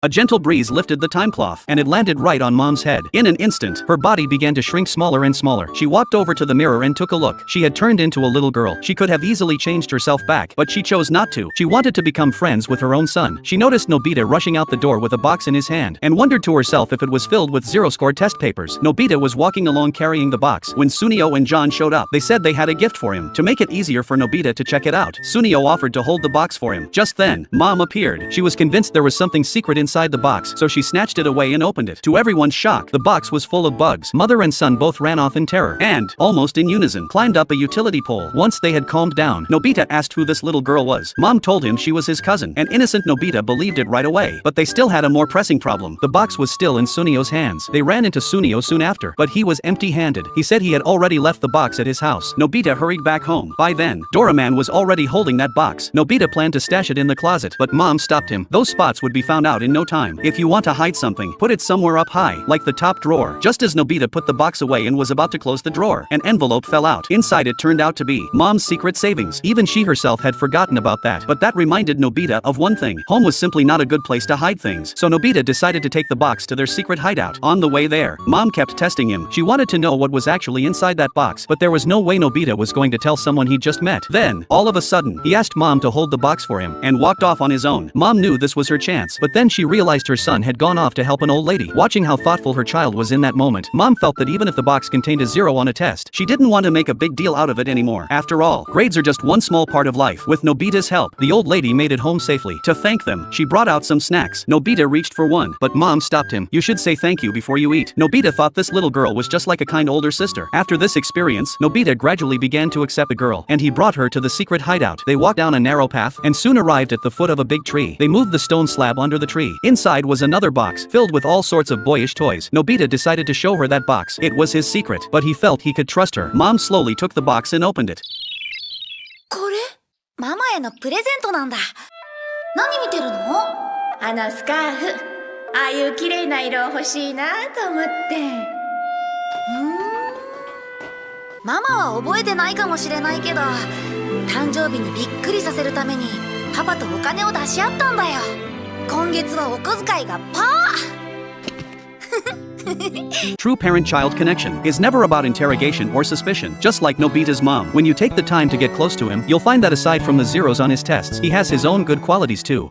A gentle breeze lifted the time cloth, and it landed right on Mom's head. In an instant, her body began to shrink smaller and smaller. She walked over to the mirror and took a look. She had turned into a little girl. She could have easily changed herself back, but she chose not to. She wanted to become friends with her own son. She noticed Nobita rushing out the door with a box in his hand, and wondered to herself if it was filled with zero-score test papers. Nobita was walking along carrying the box when Sunio and John showed up. They said they had a gift for him. To make it easier for Nobita to check it out, Sunio offered to hold the box for him. Just then, Mom appeared. She was convinced there was something secret inside the box, so she snatched it away and opened it. To everyone's shock, the box was full of bugs. Mother and son both ran off in terror, and, almost in unison, climbed up a utility pole. Once they had calmed down, Nobita asked who this little girl was. Mom told him she was his cousin, and innocent Nobita believed it right away. But they still had a more pressing problem. The box was still in Sunio's hands. They ran into Sunio soon after, but he was empty-handed. He said he had already left the box at his house. Nobita hurried back home. By then, Doraemon was already holding that box. Nobita planned to stash it in the closet, but Mom stopped him. Those spots would be found out in no time. If you want to hide something, put it somewhere up high, like the top drawer. Just as Nobita put the box away and was about to close the drawer, an envelope fell out. Inside it turned out to be Mom's secret savings. Even she herself had forgotten about that, but that reminded Nobita of one thing. Home was simply not a good place to hide things, so Nobita decided to take the box to their secret hideout. On the way there, Mom kept testing him. She wanted to know what was actually inside that box, but there was no way Nobita was going to tell someone he'd just met. Then, all of a sudden, he asked Mom to hold the box for him, and walked off on his own. Mom knew this was her chance, but then she realized her son had gone off to help an old lady. Watching how thoughtful her child was in that moment, Mom felt that even if the box contained a 0 on a test, she didn't want to make a big deal out of it anymore. After all, grades are just one small part of life. With Nobita's help, the old lady made it home safely. To thank them, she brought out some snacks. Nobita reached for one, but Mom stopped him. You should say thank you before you eat. Nobita thought this little girl was just like a kind older sister. After this experience, Nobita gradually began to accept the girl, and he brought her to the secret hideout. They walked down a narrow path, and soon arrived at the foot of a big tree. They moved the stone slab under the tree. Inside was another box, filled with all sorts of boyish toys. Nobita decided to show her that box. It was his secret, but he felt he could trust her. Mom slowly took the box and opened it. これママへのプレゼントなんだ。何見てるの？あのスカーフ、ああいう綺麗な色欲しいなと思って。ママは覚えてないかもしれないけど、誕生日にびっくりさせるためにパパとお金を出し合ったんだよ。今月はお小遣いがパー。True parent-child connection is never about interrogation or suspicion. Just like Nobita's mom, when you take the time to get close to him, you'll find that aside from the zeros on his tests, he has his own good qualities too.